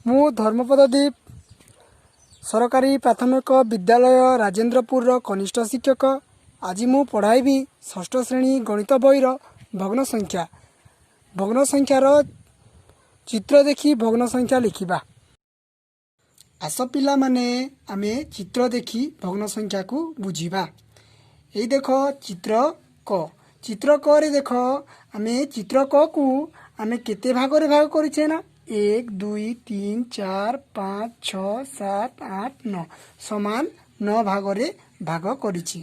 मु धर्मपददीप सरकारी प्राथमिक विद्यालय राजेन्द्रपुर कनिष्ठ शिक्षक। आज मु पढ़ाइबी षष्ठ श्रेणी गणित बहीर भग्न संख्यार चित्र देखि भग्न संख्या लिखिबा। आस पिला माने आमे चित्र देखि भग्न संख्या को बुझिबा। एई देख चित्र क रे देख आमे चित्र क को आमे केते भाग रे भाग करिछे ना 1 2 3 4 5 6 7 8 9 समान 9 भाग रे भाग करिछि।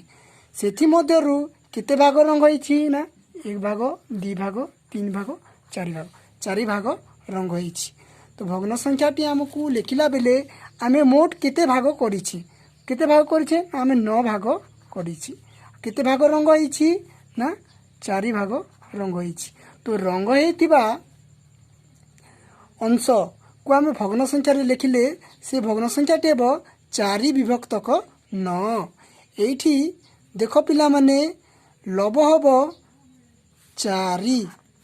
सेथि मध्यरु केते भाग रंग होइछि ना 1 भाग 2 भाग 3 भाग 4 भाग रंग होइछि। तो भग्न संख्याटी हमकु लेखिला बेले आमे मोट केते भाग करिछे आमे 9 भाग करिछि। केते भाग रंग होइछि ना 4 भाग रंग होइछि। तो रंग हेतिबा अंश को आमे भग्न संख्या रे लेखिले से भग्न संख्याटी हेबो 4 विभक्तक 9। एठी देख पिला माने लब हबो 4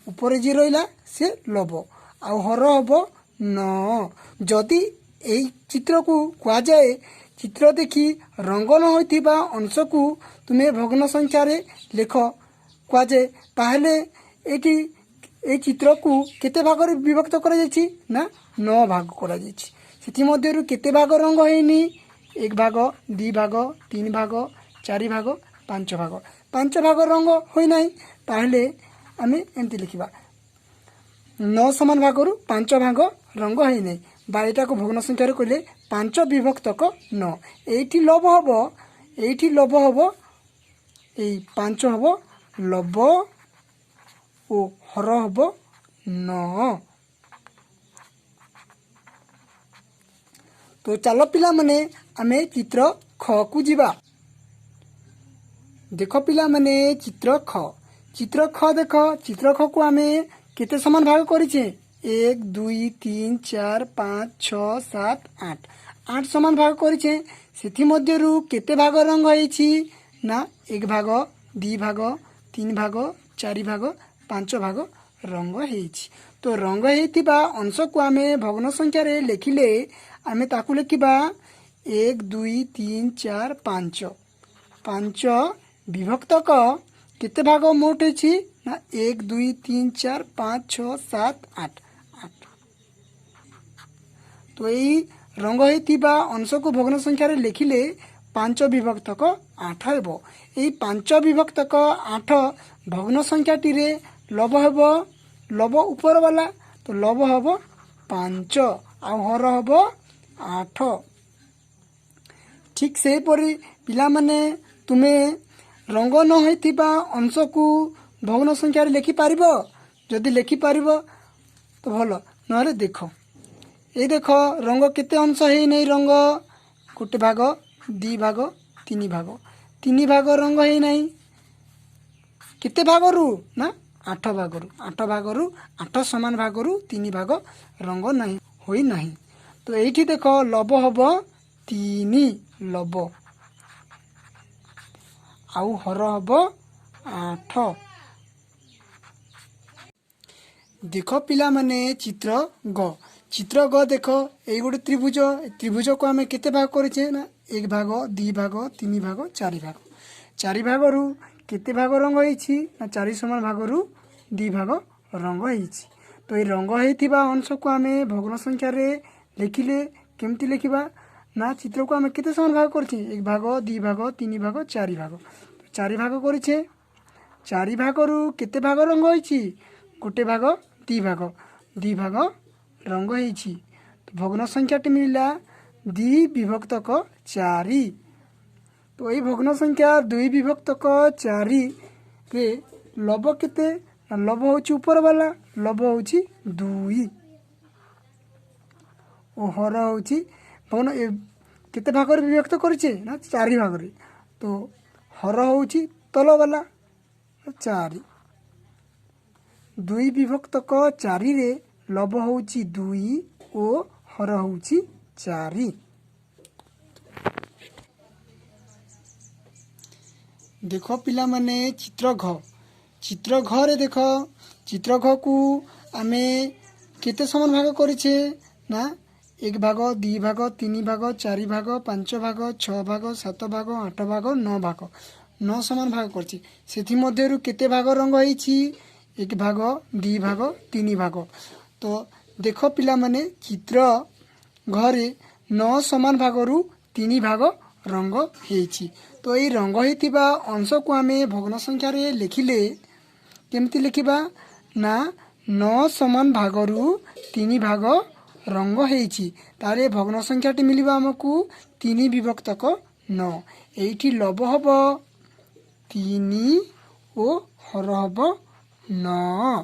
ऊपर जे रहिला से लब आ हर हबो 9। जदि एई चित्र को कुआ जाए चित्र देखि रंग न होइतिबा अंश को तुमे भग्न संख्या रे लेख कुआ जाए ताहले एठी ए चित्र को केते भाग रे विभक्त करा जायछि ना 9 भाग करा जायछि। सेति मध्यरु केते भाग रंग हेनी 1 भाग 2 भाग 3 भाग 4 भाग 5 भाग रंग होई नाही ताहले आमे एंति लिखिबा 9 समान भाग रु 5 भाग रंग हेई नाही बा एटा को भग्न संख्या रे कइले 5 विभक्तक 9। एठी लब हबो एई 5 हबो लब ओ हर हबो 9। तो चलो पिला माने आमे चित्र ख को जिबा। देखो पिला माने चित्र ख देख चित्र ख को आमे केते समान भाग करिछे 1 2 3 4 5 6 7 8 समान भाग करिछे। सेथि मध्यरु केते भाग रंग होइछि ना 1 भाग 2 भाग 3 भाग 4 भाग 5 भाग रंग हेइछि। तो रंग हेतिबा अंश को आमे भग्न संख्या रे लेखिले आमे ताकु लेखिबा 1 2 3 4 5 विभक्तक केते भाग मोट हेछि ना 1 2 3 4 5 6 7 8। तो एई रंग हेतिबा अंश को भग्न संख्या रे लेखिले 5 विभक्तक 8 हेबो। एई 5 विभक्तक 8 भग्न संख्याटी रे लब हेबो लब ऊपर वाला तो लब हेबो 5 आ हर हेबो 8। ठीक से परी पिला माने तुमे रंग न होइतिबा अंश को भग्न संख्या रे लेखि पारिबो। जदि लेखि पारिबो तो भलो नहले देखो ए देखो रंग केते अंश हेई नै रंग गोटे भाग 2 भाग 3 भाग रंग हेई नै केते भाग रु ना 8 भाग रु 8 समान भाग रु 3 भाग रंग नहीं होई नहीं। तो एठी देखो लब हबो 3 लब आउ हर हबो 8। देखो पिला माने चित्र ग देखो एई गोटे त्रिभुज को आमे केते भाग करिछे ना 1 भाग 2 भाग 3 भाग 4 भाग रु केते भाग रंग होइछि ना 4 समान भाग रु 2 भाग रंग होइछि। तो ए रंग हेतिबा अंश को आमे भग्न संख्या रे लेखिले केमति लेखिबा ना चित्र को आमे केते समान भाग करछि 1 भाग 2 भाग 3 भाग 4 भाग करिछे। 4 भाग रु केते भाग रंग होइछि गोटे भाग 2 भाग रंग होइछि। तो भग्न संख्याटी मिलिला 2 विभक्तक 4। तो एई भग्न संख्या 2 विभक्तक 4 रे लब केते लब होछि ऊपर वाला लब होछि 2 ओ हर होछि भग्न केते भाग रे विभक्त करिछे ना 4 भाग रे। तो हर होछि तल वाला 4 2 विभक्तक 4 रे लब होछि 2 ओ हर होछि 4। देखो पिला माने चित्र घ रे देखो चित्र घ को आमे केते समान भाग करिछे ना एक भाग दी भाग तीन भाग चारि भाग पांच भाग छः भाग सात भाग आठ भाग नौ भाग नौ समान भाग करछि सेथिमध्यरु केते भाग रंग होईछि एक भाग दी भाग तीन भाग तो देख पिला माने चित्र घरे नौ समान भागरु तीन भाग रंग हेछि तो ये रंग होइतिबा अंश को आमे भग्न संख्या रे लिखिले केमती लिखिबा ना नौ समान भागरु तीन भाग रंग हेछि तारे भग्न संख्याटी मिलिबा हमकु तीन विभक्तक नौ एइठी लब हब तीन ओ हर हब नौ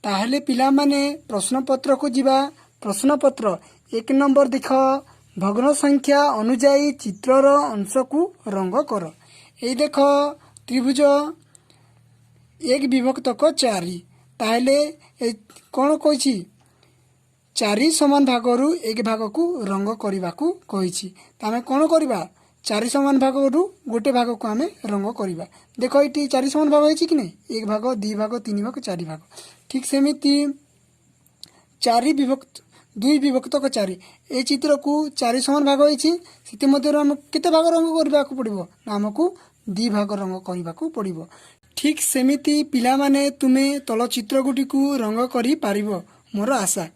ताहले पिला माने प्रश्नपत्र को जिबा प्रश्नपत्र एक नंबर देख भग्न संख्या अनुजाई चित्रर अंश को रंग कर ए देख त्रिभुज एक विभक्तक चारि ताहले कौन कहिछि चारि समान भागरु एक भाग को रंग करने को कहिछि तामे कौन करबा चारि समान भागरु गोटे भाग को आमे रंग करबा देख ये चारि समान भाग होइछि कि नै एक भाग दी भाग तीन भाग चारि भाग ठीक सेमिति चारि विभक्त दुई विभक्तक चारि ए चित्र को चारि समान भाग होइछि सेति मध्ये हम केते भाग रंग करबा को पड़िबो हमकु दी भाग रंग करबा को पड़िबो ठीक सेमिति पिला माने तुमे तल चित्र गुटी को रंग करि पारिबो मोर आशा।